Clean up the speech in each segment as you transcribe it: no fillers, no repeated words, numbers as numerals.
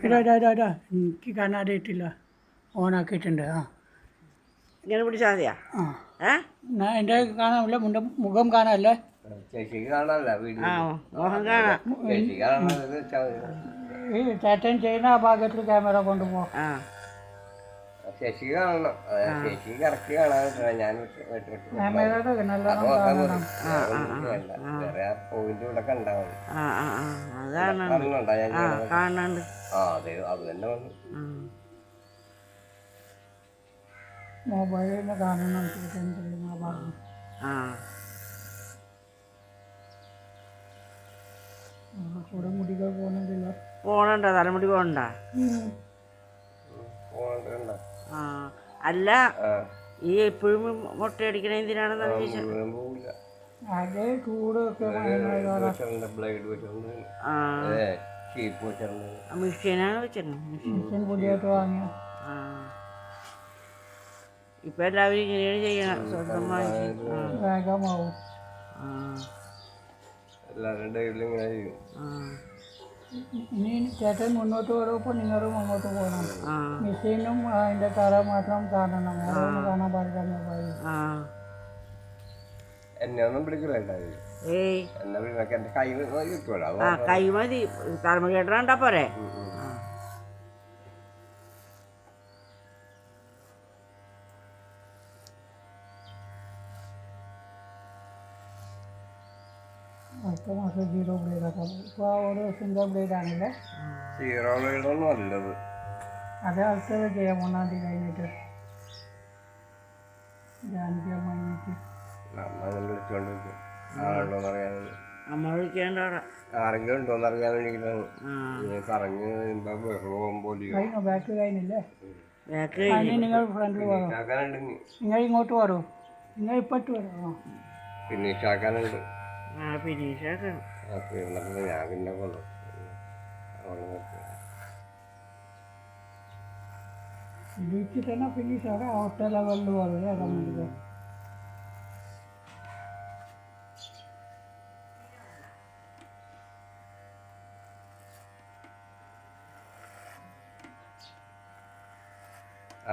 ഇടാ ഇടാ ഇടാ ഇടാ എനിക്ക് കാണാനായിട്ടില്ല ഓണാക്കിയിട്ടുണ്ട്. ആ ഇങ്ങനെ പിടിച്ചാൽ മതിയാ? ആ എൻ്റെ കാണാനില്ല, മുഖം കാണാനല്ലേ? ചേച്ചിക്ക് കാണാനല്ല വീഡിയോ. ആ മോഹൻ കാണാം. ചേച്ചി കാണാൻ വെച്ചാൽ ഈ ചേട്ടൻ ചെയ്യുന്ന ആ ഭാഗത്തിൽ ക്യാമറ കൊണ്ടുപോകാം. ആ ചേച്ചിക്ക് കാണണം. ചേച്ചിക്ക് കറക്റ്റ് കാണാൻ പറ്റണം. ഞാൻ ക്യാമറയുടെ നല്ലോണം കാണണം. വേറെ ആ പോയിന്റ് ഇവിടെ കണ്ടാൽ മതി. ആ ആ ആ അതാണ്. കാണുന്നുണ്ടോ? ഞാൻ കാണുന്നുണ്ട്. ആ അതെ, അത് തന്നെ വന്നു. മൊബൈലിൽ നിന്ന് കാണണം ചേട്ടൻ ചെയ്യുന്ന ആ ഭാഗം. ആ കൂടെ മുടികൾ പോകുന്നില്ല. പോണണ്ട, തലമുടി പോകണ്ട. ആ അല്ല, ഈ എപ്പോഴും മുട്ടയടിക്കണ എന്തിനാണെന്നാണ് ചോദിച്ചത്. അതേ ചൂടൊക്കെ മിഷീനാണ് വെച്ചത്. മിഷൻ പുതിയായിട്ട് വാങ്ങിയ. ആ ഇപ്പം എല്ലാവരും ഇങ്ങനെയാണ് ചെയ്യണം, സ്വന്തമായി. വേഗമാവും. ആ എല്ലാവരും ഡെയിലി ഇങ്ങനെ ചെയ്യും. ഇനി ചേട്ടൻ മുന്നോട്ട് പോകുമ്പോൾ നിങ്ങളും മുന്നോട്ട് പോകണം. മെഷീനും അതിൻ്റെ തറ മാത്രം കാണണം, വേറെ കാണാൻ പാടില്ല മൊബൈൽ. എന്നെ ഒന്നും പിടിക്കില്ല. എന്നെ പിടിക്കാൻ എൻ്റെ കൈ കിട്ടുമല്ലോ. കൈ മതി, തലമുടി കേട്ടാ പോരെ. അടുത്ത മാസം 0 ബ്ലേഡ് ആക്കാം. ഇപ്പോൾ ആ ഒരു സിംഗിൾ ബ്ലേഡ് ആണല്ലേ? 0 ബ്ലേഡാണ് നല്ലത്. അതേ അടുത്തത് ചെയ്യാം. 1-ാം തീയതി കഴിഞ്ഞിട്ട് ജാൻകിയം കഴിഞ്ഞിട്ട് അമ്മ വിളിക്കേണ്ട ആരെങ്കിലും ഉണ്ടോന്ന് അറിയാൻ വേണ്ടിയിട്ടാണ്. കറങ്ങി ബഹളവും പോലെയോ. കഴിഞ്ഞോ? ബാക്ക് കഴിഞ്ഞില്ലേ? ബാക്ക് നിങ്ങൾ ഫ്രണ്ടിൽ പോകണം. നിങ്ങൾ ഇങ്ങോട്ട് വരൂ. നിങ്ങൾ ഇപ്പോട്ട് വരാം. ഫിനിഷ് ആക്കാനുണ്ട്. ഫിനിഷാക്കണം. ഞാൻ പിന്നെ കൊണ്ടു ഫിനിഷ് തന്നെ ഫിനിഷ് ആകാം. ഒറ്റ ലെവലിൽ പറയില്ലേ കമ്മിറ്റ്.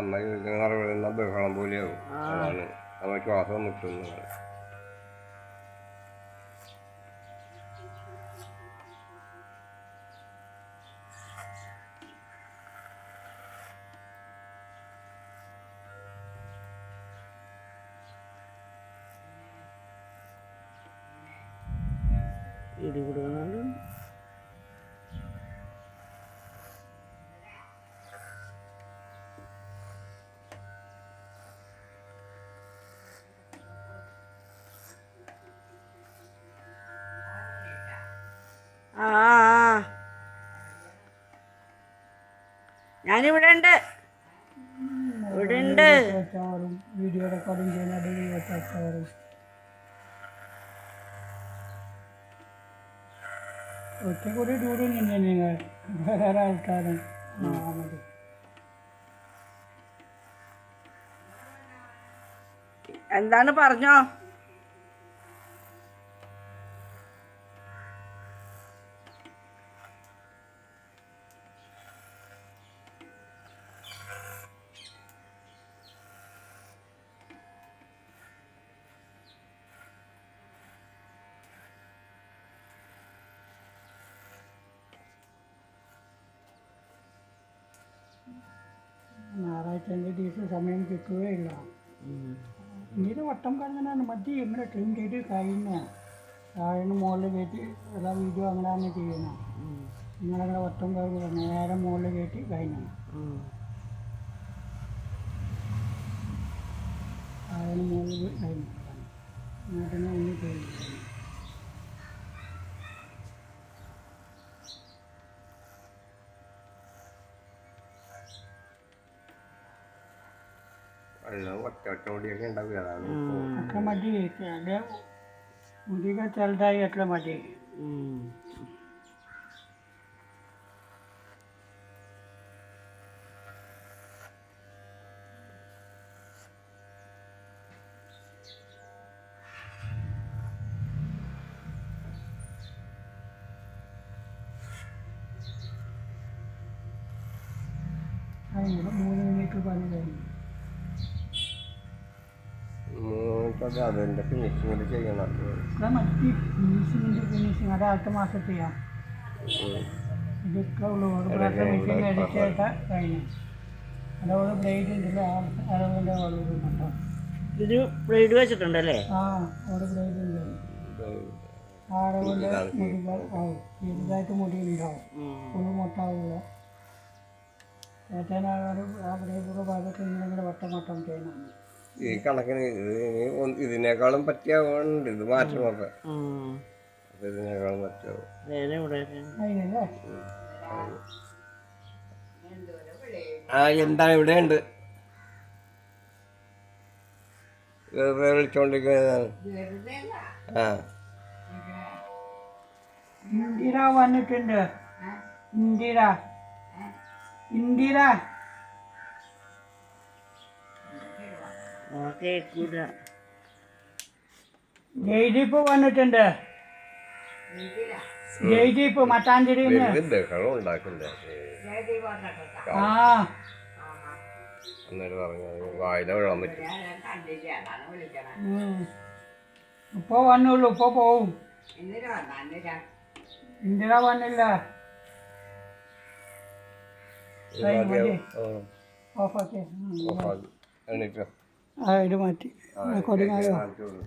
അമ്മ ചോദിക്കുന്ന ബഹളം പോലെയാവും. അതാണ് അമ്മ ശ്വാസം മുട്ടുന്നത്. ഇടി കൊടുക്കുന്നുണ്ട്. ഞാനിവിടെ ഉണ്ട്, ഇവിടെ ഉണ്ട്. വീഡിയോ റെക്കോർഡിങ് ചെയ്യുന്ന ഒറ്റ കൂടി ഡ്യൂട്ടി തന്നെ നിങ്ങൾ വേറെ ആൾക്കാരും മതി. എന്താണ് പറഞ്ഞോ? ഞായറാഴ്ച ദിവസം സമയം കിട്ടുകയില്ല. ഇങ്ങനെ വട്ടം കറങ്ങാനാണ് മതി. ഇങ്ങനെ ക്ലീൻ ചെയ്ത് കഴിഞ്ഞ താഴെ മുകളിൽ കയറ്റി എല്ലാ വീഡിയോ അങ്ങനെയാണ് ചെയ്യണം. നിങ്ങളങ്ങനെ വട്ടം കറങ്ങുക, നേരെ മുകളിൽ കയറ്റി കഴിഞ്ഞു. താഴെ മുകളിൽ കഴിഞ്ഞു എന്നിട്ട് ഇനി ചെയ്യുന്നു. അത്ര മതി. മുടികൾ ചെറുതായി അത്ര മതി. കഴിഞ്ഞു 3 മിനിറ്റ് പണി കഴിഞ്ഞു. അതിൻ്റെ ഫിനിഷിങ്ങിൽ ചെയ്യണം. ഇവിടെ മറ്റ് ഫിനിഷിങ് അത് അടുത്ത മാസം ചെയ്യാം. ഇതൊക്കെ ഉള്ളൂ ഒരു പ്രാവശ്യം മെഷീൻ അടിച്ചേട്ടാ കഴിഞ്ഞു. അതോട് ബ്ലേഡ് ഉണ്ടല്ലോ അളവിൻ്റെ വളരുന്നുണ്ടോ. ഇത് ബ്ലേഡ് വെച്ചിട്ടുണ്ടല്ലേ? ആ അവിടെ ബ്ലേഡ് ഉണ്ട്. ആ അളവിൻ്റെ മുടികൾ ആവും. ചെറുതായിട്ട് മുടി ഉണ്ടാവും. ഫുള്ള് മൊട്ടാവില്ല. ചേട്ടനാകാനും ആ ബ്ലേഡുള്ള ഭാഗത്ത് ഇങ്ങനെ വട്ടം വട്ടം ചെയ്യണം. ഈ കണക്കിന് ഇതിനേക്കാളും പറ്റിയാവുന്നുണ്ട്. ഇത് മാറ്റമൊക്കെ അപ്പം ഇതിനേക്കാളും പറ്റാവും. അതിനല്ലേ ആ എന്താണ് ഇവിടെ ഉണ്ട് വെറുതെ വിളിച്ചോണ്ടിരിക്കുന്നതാണ്. ആ ഇന്ദിര വന്നിട്ടുണ്ട്. ഇന്ദിര ഇന്ദിര കേൾക്കൂല. ജയ്ദീപ്പ് വന്നിട്ടുണ്ട്. ജയ്ദീപ്പ് മട്ടാഞ്ചേരിന്ന്. ബഹളം ഉണ്ടാക്കില്ല. ആ എന്നിട്ട് പറഞ്ഞു വായില വിടാൻ പറ്റും. ഇപ്പോൾ വന്നുള്ളൂ. ഇപ്പോൾ പോവും. ഇന്ദിര വന്നില്ല. ഓഫാക്കി എണീറ്റോ. ആ ഇത് മാറ്റി റെക്കോർഡിംഗ് ആയോ? കാണിച്ചോളൂ.